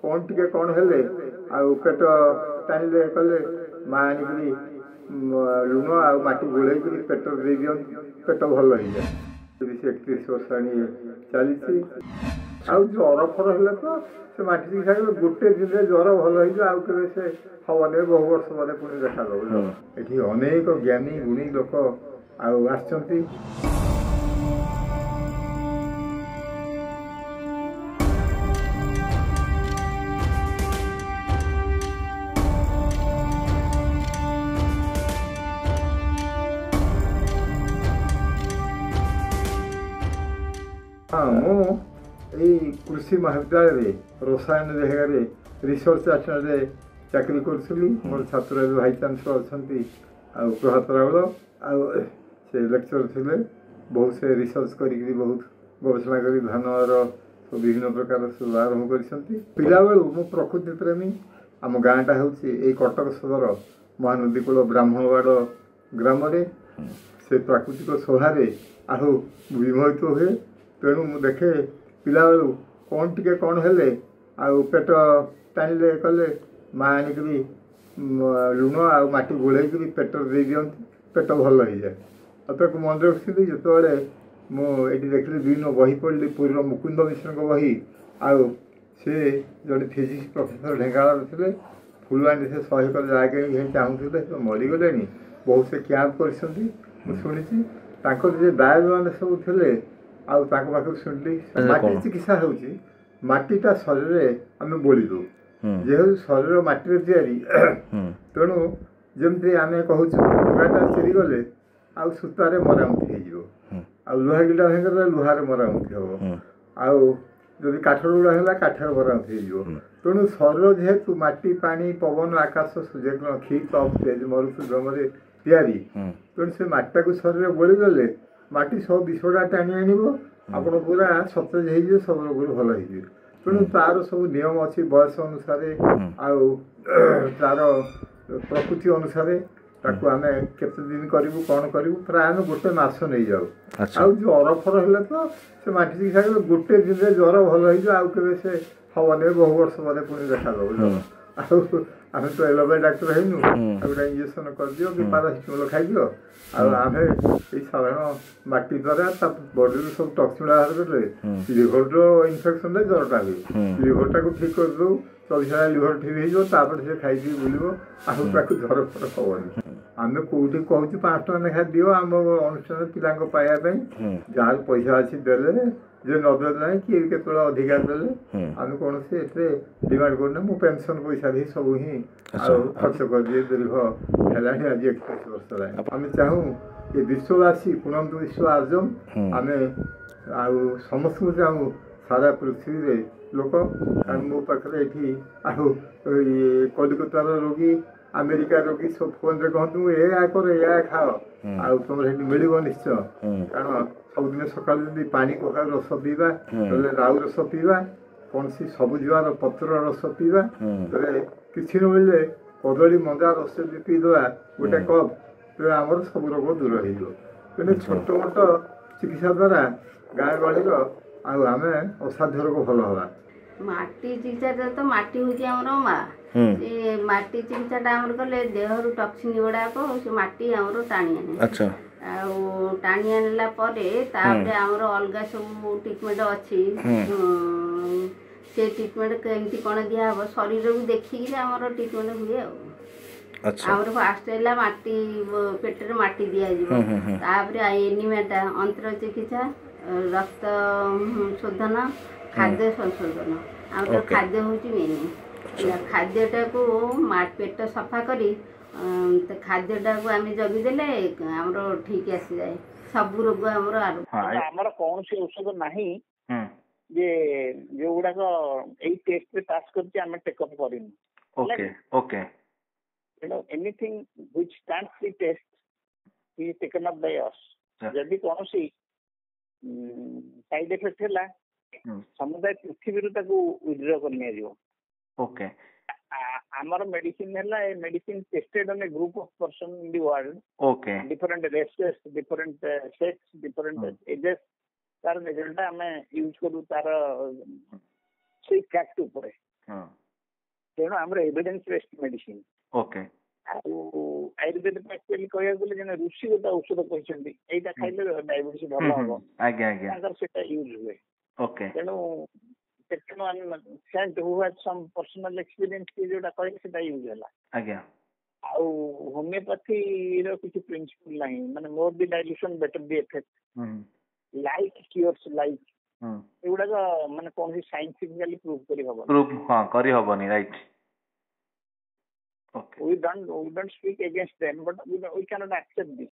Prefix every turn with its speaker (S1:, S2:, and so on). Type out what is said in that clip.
S1: कौन टिके कौन हेले आउ पेट टाणिले कले माँ आनिकी लुण आ माटी गोल पेट दे दिखती पेट भल हो जाए 31 वर्ष आनी चली आउ ज्वर फर है तो से माटी चिकित्सा गोटे दिन ज्वर भल हो से हवने बहु वर्ष बाद पुणी देखा ये अनेक ज्ञानी गुणी लोक आसछंती। हाँ मु कृषि महाविद्यालय रसायन विभाग रिसर्च असिस्टेंट चाकरी करी मोर छात्र भाई चांसलर अच्छा प्रभात रावल से लेक्चर थे बहुत से रिसर्च करी बहुत गवेषणा कर धानर विभिन्न प्रकार सब आरंभ कर पिला बेलू मु प्रकृति प्रेमी आम गाँटा हूँ कटक सदर महानदी कूल ब्राह्मणवाड़ ग्राम से प्राकृतिक शोभे आहु विमोहित हुए तेणु मु देखे पिला बेलू कौन टिके कौन हेले आउ पेट टाणिले कले माँ आनिकी लुण आ माटी गोल पेट दे दिखती पेट भल हो जाए ताक मन रखी जिते मुझे देखिली विभिन्न बही पढ़ी पुरीर मुकुंद मिश्र बही आउ से जड़े फिजिक्स प्रोफेसर ढेंकाल थे फुलवाणी से 100 एकर जगह चाहूले मरीगले बहुत से कैंप कर शुणी दायब मैंने सब थे आउ पाख शुणिली माटी चिकित्सा हूँ माटीटा शरीर आम बोली दू जेहू शरीर माटी तेणु जमी आम कहूँ लुहाटा चिरीगले आउ सूतार मरामती हो लुहा गिटा भांगे लुहार मरामती हम आउ जदि काठ गुड़ा है काठर मरामती हो तेणु शरीर जेहेतु माटी पानी पवन आकाश सूर्यग्रहण खीत तेज मरुत भ्रम तेणु से माटीटा को शरीर बोलीगले माटी सब विषटा टाणी आप पूरा सतेज हो सब रोग भल हो तेणु तार सब नियम अच्छी बयस अनुसार तार प्रकृति अनुसार ताकू आम केते दिन करूँ कौन करूँ प्राय आम गोटे मस नहीं जाऊ आउ ज्वर फर है तो से माटी चिकित्सा गोटे दिन ज्वर भल हो से हवने बहु वर्ष बाद पुणी देखा आम तो एलोपैथी डाक्टर है गोटे इंजेक्शन कर दियो कि पारासिटामोल खाई आम साधारण माटी द्वारा बॉडी सब टक्सिन बाहर करें लिभर इनफेक्शन ज्वरटा हुए लिभरटा को ठीक कर दो 24 घंटा लिभर ठीक हो से खाई बुल आगे ज्वर फर हवनी आम कौटी कहूँ 5 टका लेखा दियो आम अनुष्ठान पिला पाइबापी जहाँ पैसा अच्छी देले जे नदे ना कि केत अधिका देले आम कौन से डिमांड करना मु पेंशन पैसा भी सब ही खर्च कर दिए दीर्घ है आज 31 वर्ष आम चाहूँ ये विश्ववासी पुनंत विश्व आर्जम आम समस्त को चाहूँ सारा पृथ्वी लोक मो पाखे ये कलिकतार रोगी अमेरिका रोगी सब फोन कहतु या कर या खाओ आउ तुम मिल निश्चय कारण सबुदिन सकाल पानी कखार रस पीवा राउ रस पीवा कौन सी सबुजर पत्र रस पीवा किसी न मिले कदली मंदा रस पीदे गोटे कप आमर सब रोग दूर हो छोट मोट चिकित्सा द्वारा गाँ गहलीर आम असाध्य रोग भल हवा
S2: माटी चिकित्सा तो माटी हूँ माँ से माटी चिकित्सा आमर कले देहरु टक्सिन गुड़ाक से माटी आमर टाणी आने टाणी आनला आमर अलग सब ट्रिटमेंट अच्छी से ट्रिटमेंट केमती कौन दिहब शरीर को देखिक आमर ट्रिटमेंट हुए आमर फास्ट है माटी पेटर माटी दिजापर एनिमियाटा अंतर चिकित्सा रक्त शोधन खाद्य संशोधन आम खाद्य हूँ मेन खाद्यटा को पेट सफा करी खाद्यटा को आम जगिदेले आमर ठीक आसी जाए सब रोग आमर
S3: आमर कौन सी औषध नहीं जे जो गुड़ाक यही टेस्ट रे पास करके आम टेकअप करिनु okay okay anything which stands the test is taken up by us जदि कौन सी साइड इफेक्ट है समुदाय पृथ्वी विड्र कर ओके आमर मेडिसिन है medicine tested on a group of person in the world okay different races different sex different ages तार रिजल्ट आम यूज करू तार से फैक्ट ऊपर ତେଣୁ ଆମର ଏଭିଡେନ୍ସ ବେସ୍ଡ ମେଡିସିନ।
S4: ଓକେ।
S3: ଆଉ ଆୟୁର୍ବେଦ ଆକ୍ଚୁଆଲି କହିବାକୁ ଗଲେ ଜଣେ ଋଷି ଗୋଟେ ଔଷଧ କହିଛନ୍ତି ଏଇଟା ଖାଇଲେ ଡାଇବେଟିସ ଭଲ ହବ,
S4: ଆଜ୍ଞା ଆଜ୍ଞା
S3: ତାଙ୍କର ସେଟା ୟୁଜ ହୁଏ।
S4: ଓକେ।
S3: ତେଣୁ ସେଣ୍ଟ who has some personal experience ଯୋଉଟା କହିଲେ ସେଟା ୟୁଜ ହେଲା।
S4: ଆଜ୍ଞା।
S3: ଆଉ ହୋମିଓପାଥିର କିଛି ପ୍ରିନ୍ସିପଲ ନାହିଁ, ମାନେ ମୋର ଦି ଡାଇଲ୍ୟୁସନ ବେଟର ଦି ଏଫେକ୍ଟ, ଲାଇକ୍ କ୍ୟୁଅର୍ସ ଲାଇକ୍, ଏଗୁଡାକ ମାନେ କୌଣସି ସାଇଣ୍ଟିଫିକାଲି ପ୍ରୁଭ୍
S4: କରିହବନି। Right.
S3: We don't speak against them, but we cannot accept this.